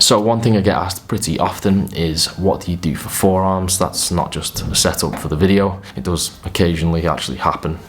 So one thing I get asked pretty often is, what do you do for forearms? That's not just a setup for the video. It does occasionally actually happen.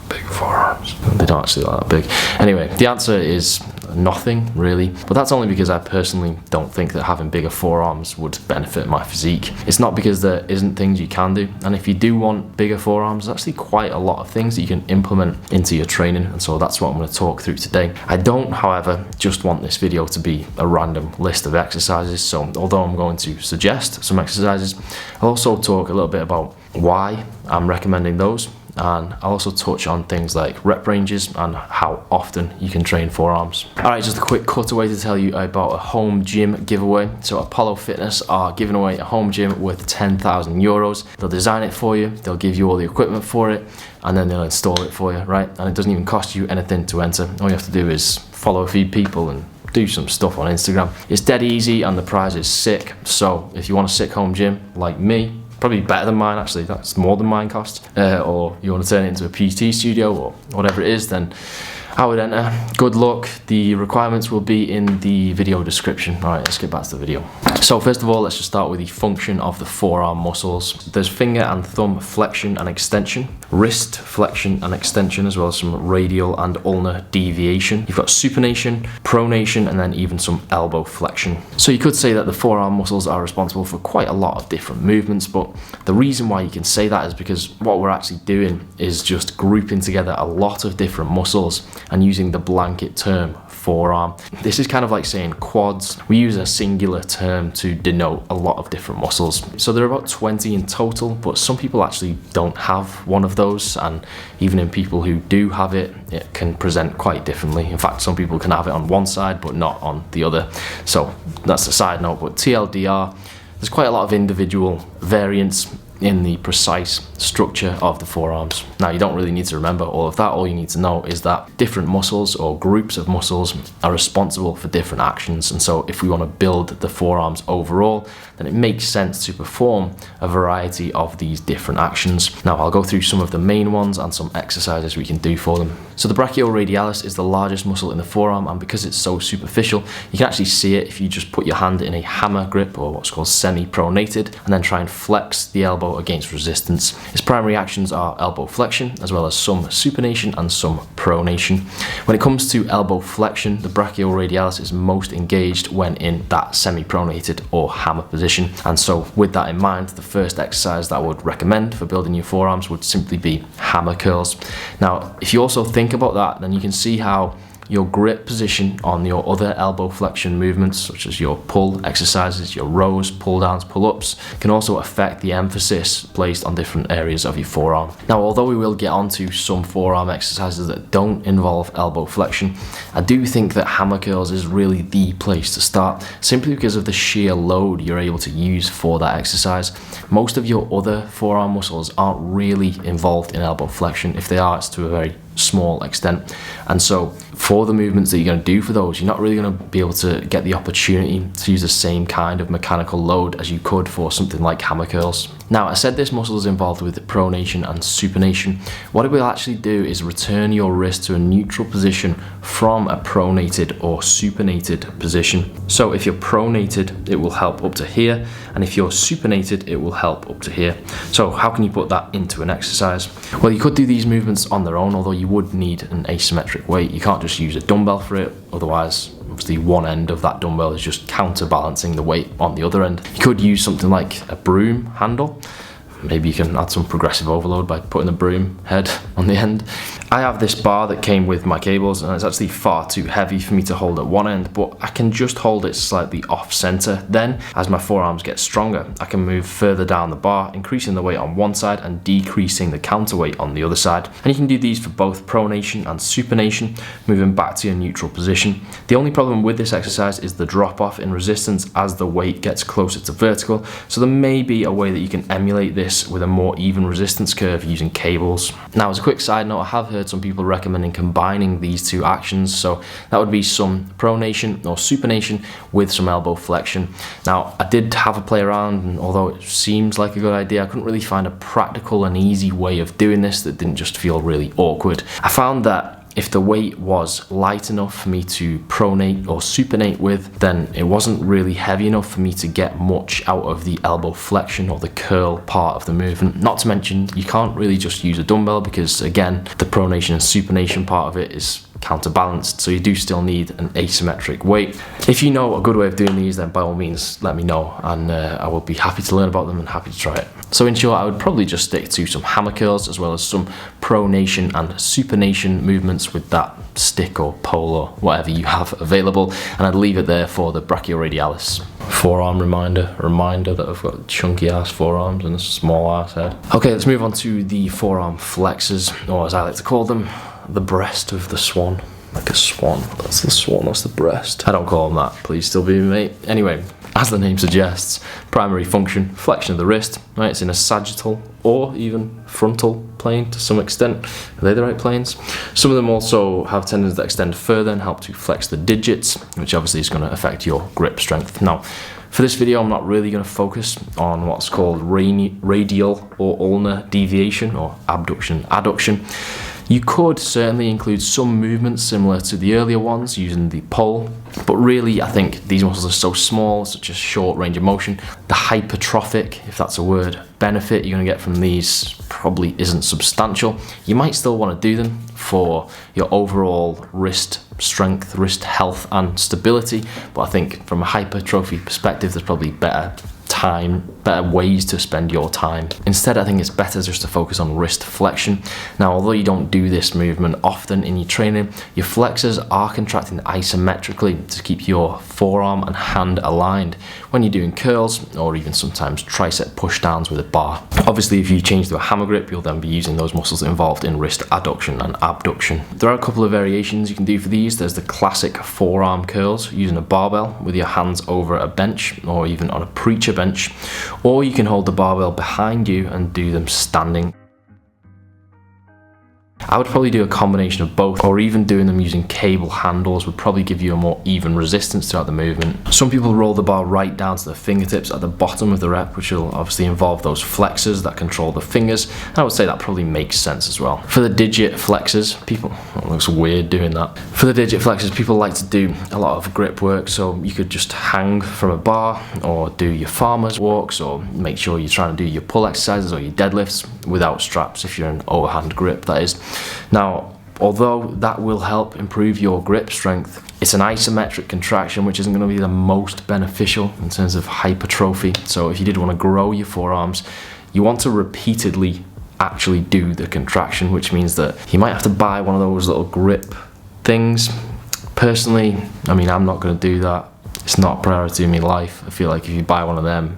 Big forearms. They don't actually look that big. Anyway, the answer is nothing really, but that's only because I personally don't think that having bigger forearms would benefit my physique. It's not because there isn't things you can do, and if you do want bigger forearms, there's actually quite a lot of things that you can implement into your training, and so that's what I'm going to talk through today. I don't, however, just want this video to be a random list of exercises, so although I'm going to suggest some exercises, I'll also talk a little bit about why I'm recommending those, and I'll also touch on things like rep ranges and how often you can train forearms. Alright, just a quick cutaway to tell you about a home gym giveaway. So Apollo Fitness are giving away a home gym worth 10,000 euros. They'll design it for you, they'll give you all the equipment for it, and then they'll install it for you, right? And it doesn't even cost you anything to enter. All you have to do is follow a few people and do some stuff on Instagram. It's dead easy and the prize is sick. So if you want a sick home gym like me, probably better than mine actually, that's more than mine costs, or you want to turn it into a PT studio or whatever it is, then I would enter. Good luck. The requirements will be in the video description. Alright, let's get back to the video. So first of all, let's just start with the function of the forearm muscles. There's finger and thumb flexion and extension, wrist flexion and extension, as well as some radial and ulnar deviation. You've got supination, pronation, and then even some elbow flexion. So you could say that the forearm muscles are responsible for quite a lot of different movements, but the reason why you can say that is because what we're actually doing is just grouping together a lot of different muscles and using the blanket term forearm. This is kind of like saying quads. We use a singular term to denote a lot of different muscles. So there are about 20 in total, but some people actually don't have one of those, and even in people who do have it, it can present quite differently. In fact, some people can have it on one side but not on the other. So that's a side note, but TLDR, there's quite a lot of individual variants in the precise structure of the forearms. Now, you don't really need to remember all of that. All you need to know is that different muscles or groups of muscles are responsible for different actions, and so if we want to build the forearms overall, then it makes sense to perform a variety of these different actions. Now, I'll go through some of the main ones and some exercises we can do for them. So the brachioradialis is the largest muscle in the forearm, and because it's so superficial, you can actually see it if you just put your hand in a hammer grip, or what's called semi-pronated, and then try and flex the elbow against resistance. Its primary actions are elbow flexion, as well as some supination and some pronation. When it comes to elbow flexion, the brachioradialis is most engaged when in that semi-pronated or hammer position. And so with that in mind, the first exercise that I would recommend for building your forearms would simply be hammer curls. Now, if you also think about that, then you can see how your grip position on your other elbow flexion movements, such as your pull exercises, your rows, pull downs, pull ups, can also affect the emphasis placed on different areas of your forearm. Now, although we will get onto some forearm exercises that don't involve elbow flexion, I do think that hammer curls is really the place to start, simply because of the sheer load you're able to use for that exercise. Most of your other forearm muscles aren't really involved in elbow flexion. If they are, it's to a very small extent, and so for the movements that you're going to do for those, you're not really going to be able to get the opportunity to use the same kind of mechanical load as you could for something like hammer curls. Now, I said this muscle is involved with pronation and supination. What it will actually do is return your wrist to a neutral position from a pronated or supinated position. So if you're pronated, it will help up to here, and if you're supinated, it will help up to here. So how can you put that into an exercise? Well, you could do these movements on their own, although you would need an asymmetric weight. You can't just use a dumbbell for it, otherwise obviously one end of that dumbbell is just counterbalancing the weight on the other end. You could use something like a broom handle. Maybe you can add some progressive overload by putting the broom head on the end. I have this bar that came with my cables, and it's actually far too heavy for me to hold at one end, but I can just hold it slightly off center. Then, as my forearms get stronger, I can move further down the bar, increasing the weight on one side and decreasing the counterweight on the other side. And you can do these for both pronation and supination, moving back to your neutral position. The only problem with this exercise is the drop off in resistance as the weight gets closer to vertical, so there may be a way that you can emulate this with a more even resistance curve using cables. Now, as a quick side note, I have heard some people recommending combining these two actions, so that would be some pronation or supination with some elbow flexion. Now, I did have a play around, and although it seems like a good idea, I couldn't really find a practical and easy way of doing this that didn't just feel really awkward. I found that if the weight was light enough for me to pronate or supinate with, then it wasn't really heavy enough for me to get much out of the elbow flexion or the curl part of the movement. Not to mention, you can't really just use a dumbbell because, again, the pronation and supination part of it is counterbalanced, so you do still need an asymmetric weight. If you know a good way of doing these, then by all means let me know, and I will be happy to learn about them and happy to try it. So in short, I would probably just stick to some hammer curls as well as some pronation and supination movements with that stick or pole or whatever you have available, and I'd leave it there for the brachioradialis. Forearm reminder that I've got chunky ass forearms and a small ass head. Okay, let's move on to the forearm flexors, or as I like to call them, the breast of the swan. Like a swan. That's the swan, that's the breast. I don't call them that, please still be me, mate. Anyway, as the name suggests, primary function, flexion of the wrist, right? It's in a sagittal or even frontal plane to some extent. Are they the right planes? Some of them also have tendons that extend further and help to flex the digits, which obviously is going to affect your grip strength. Now, for this video, I'm not really going to focus on what's called radial or ulnar deviation or abduction, adduction. You could certainly include some movements similar to the earlier ones using the pole, but really I think these muscles are so small, such a short range of motion. The hypertrophic, if that's a word, benefit you're going to get from these probably isn't substantial. You might still want to do them for your overall wrist strength, wrist health and stability, but I think from a hypertrophy perspective there's probably better ways to spend your time. Instead, I think it's better just to focus on wrist flexion. Now, although you don't do this movement often in your training, your flexors are contracting isometrically to keep your forearm and hand aligned when you're doing curls or even sometimes tricep push downs with a bar. Obviously, if you change to a hammer grip, you'll then be using those muscles involved in wrist adduction and abduction. There are a couple of variations you can do for these. There's the classic forearm curls using a barbell with your hands over a bench or even on a preacher bench, or you can hold the barbell behind you and do them standing. I would probably do a combination of both, or even doing them using cable handles would probably give you a more even resistance throughout the movement. Some people roll the bar right down to the fingertips at the bottom of the rep, which will obviously involve those flexors that control the fingers, and I would say that probably makes sense as well. For the digit flexors, it looks weird doing that. For the digit flexors, people like to do a lot of grip work, so you could just hang from a bar or do your farmer's walks, or make sure you're trying to do your pull exercises or your deadlifts without straps if you're in overhand grip, that is. Now, although that will help improve your grip strength, it's an isometric contraction which isn't going to be the most beneficial in terms of hypertrophy. So if you did want to grow your forearms, you want to repeatedly actually do the contraction, which means that you might have to buy one of those little grip things. Personally, I mean, I'm not going to do that. It's not a priority in my life. I feel like if you buy one of them,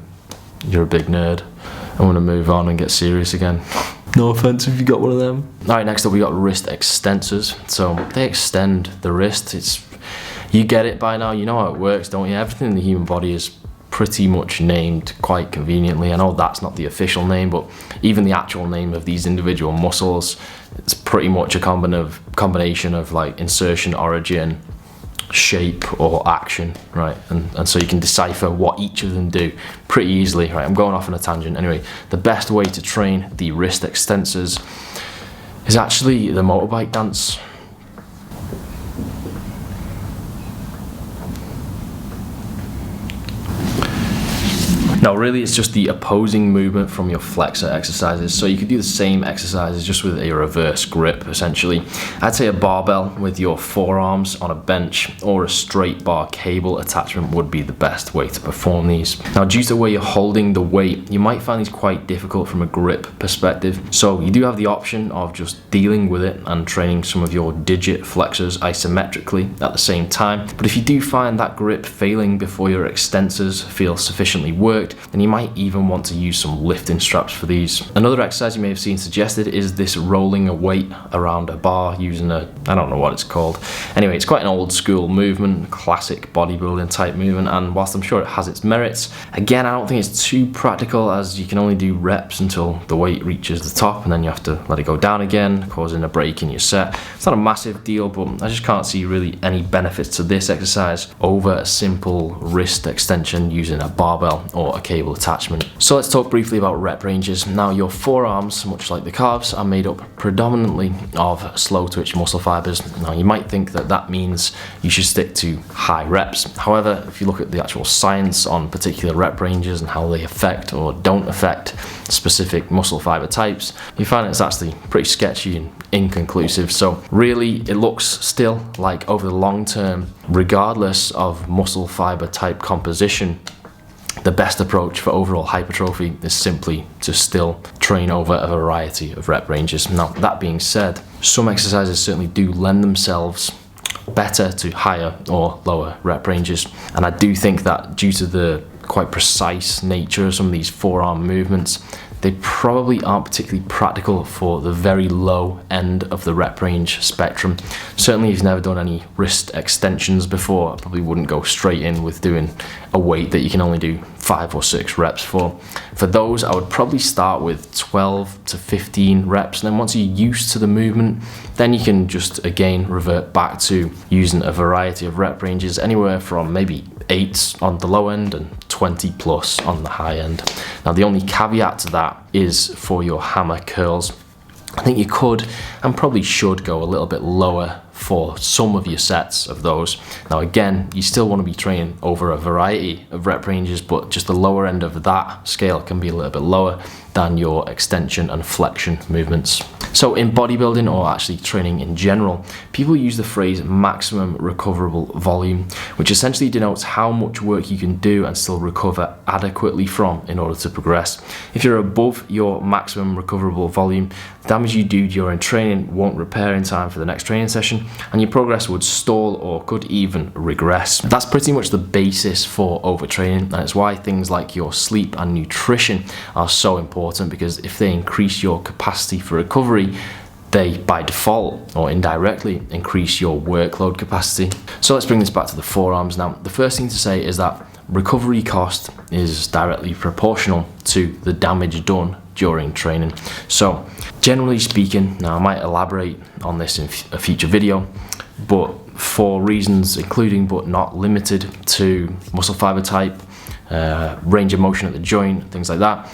you're a big nerd. I'm going to move on and get serious again. No offense if you got one of them. Alright, next up we got wrist extensors. So they extend the wrist. You get it by now, you know how it works, don't you? Everything in the human body is pretty much named quite conveniently. I know that's not the official name, but even the actual name of these individual muscles, it's pretty much a combination of like insertion, origin, shape or action, right? And so you can decipher what each of them do pretty easily, right? I'm going off on a tangent. Anyway, the best way to train the wrist extensors is actually the motorbike dance. Now really it's just the opposing movement from your flexor exercises. So you could do the same exercises just with a reverse grip essentially. I'd say a barbell with your forearms on a bench or a straight bar cable attachment would be the best way to perform these. Now due to where you're holding the weight, you might find these quite difficult from a grip perspective. So you do have the option of just dealing with it and training some of your digit flexors isometrically at the same time. But if you do find that grip failing before your extensors feel sufficiently worked, then you might even want to use some lifting straps for these. Another exercise you may have seen suggested is this rolling a weight around a bar using I don't know what it's called. Anyway, it's quite an old school movement, classic bodybuilding type movement, and whilst I'm sure it has its merits, again, I don't think it's too practical as you can only do reps until the weight reaches the top and then you have to let it go down again, causing a break in your set. It's not a massive deal, but I just can't see really any benefits to this exercise over a simple wrist extension using a barbell or a cable attachment. So let's talk briefly about rep ranges. Now your forearms, much like the calves, are made up predominantly of slow twitch muscle fibers. Now you might think that that means you should stick to high reps. However, if you look at the actual science on particular rep ranges and how they affect or don't affect specific muscle fiber types, you find it's actually pretty sketchy and inconclusive. So really it looks still like over the long term, regardless of muscle fiber type composition, the best approach for overall hypertrophy is simply to still train over a variety of rep ranges. Now, that being said, some exercises certainly do lend themselves better to higher or lower rep ranges. And I do think that due to the quite precise nature of some of these forearm movements, they probably aren't particularly practical for the very low end of the rep range spectrum. Certainly if you've never done any wrist extensions before, I probably wouldn't go straight in with doing a weight that you can only do 5 or 6 reps for. For those, I would probably start with 12 to 15 reps, and then once you're used to the movement, then you can just again revert back to using a variety of rep ranges, anywhere from maybe 8 on the low end and 20 plus on the high end. Now the only caveat to that is for your hammer curls. I think you could and probably should go a little bit lower for some of your sets of those. Now again, you still want to be training over a variety of rep ranges, but just the lower end of that scale can be a little bit lower than your extension and flexion movements. So in bodybuilding, or actually training in general, people use the phrase maximum recoverable volume, which essentially denotes how much work you can do and still recover adequately from in order to progress. If you're above your maximum recoverable volume, the damage you do during training won't repair in time for the next training session, and your progress would stall or could even regress. That's pretty much the basis for overtraining, and it's why things like your sleep and nutrition are so important, because if they increase your capacity for recovery, they by default or indirectly increase your workload capacity. So let's bring this back to the forearms now. The first thing to say is that recovery cost is directly proportional to the damage done during training. So generally speaking, now I might elaborate on this in a future video, but for reasons including but not limited to muscle fiber type, range of motion at the joint, things like that,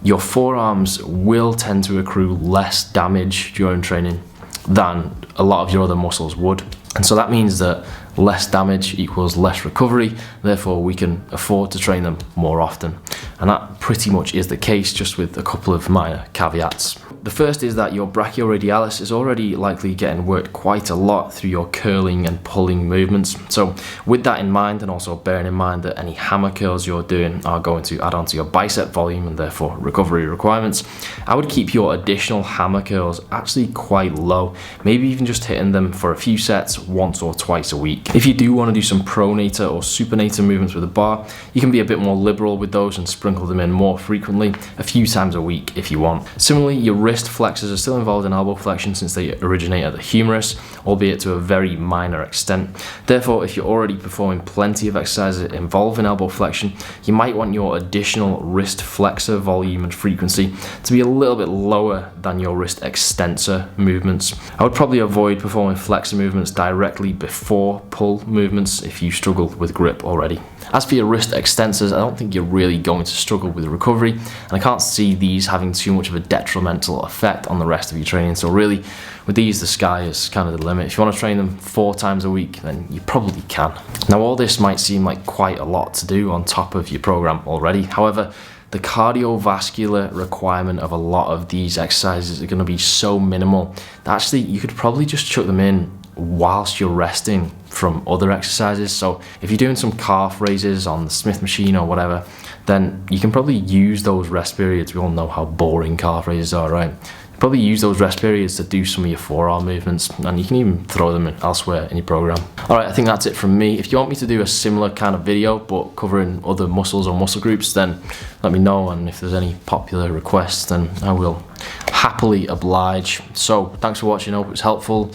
your forearms will tend to accrue less damage during training than a lot of your other muscles would. And so that means that less damage equals less recovery, therefore we can afford to train them more often. And that pretty much is the case, just with a couple of minor caveats. The first is that your brachioradialis is already likely getting worked quite a lot through your curling and pulling movements. So with that in mind, and also bearing in mind that any hammer curls you're doing are going to add on to your bicep volume and therefore recovery requirements, I would keep your additional hammer curls actually quite low, maybe even just hitting them for a few sets once or twice a week. If you do want to do some pronator or supinator movements with a bar, you can be a bit more liberal with those and sprinkle them in more frequently, a few times a week if you want. Similarly, your wrist flexors are still involved in elbow flexion since they originate at the humerus, albeit to a very minor extent. Therefore, if you're already performing plenty of exercises involving elbow flexion, you might want your additional wrist flexor volume and frequency to be a little bit lower than your wrist extensor movements. I would probably avoid performing flexor movements directly before pull movements if you struggle with grip already. As for your wrist extensors, I don't think you're really going to struggle with recovery, and I can't see these having too much of a detrimental effect on the rest of your training. So really, with these, the sky is kind of the limit. If you want to train them 4 times a week, then you probably can. Now, all this might seem like quite a lot to do on top of your program already. However, the cardiovascular requirement of a lot of these exercises are going to be so minimal that actually you could probably just chuck them in whilst you're resting from other exercises. So if you're doing some calf raises on the Smith machine or whatever, then you can probably use those rest periods. We all know how boring calf raises are, right? Probably use those rest periods to do some of your forearm movements, and you can even throw them in elsewhere in your program. Alright, I think that's it from me. If you want me to do a similar kind of video but covering other muscles or muscle groups, then let me know, and if there's any popular requests, then I will happily oblige. So thanks for watching, I hope it was helpful.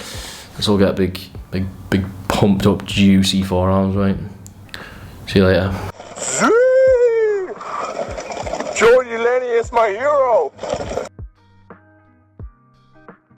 Let's all get big pumped up juicy forearms, right? See you later. Jordy Lenny is my hero.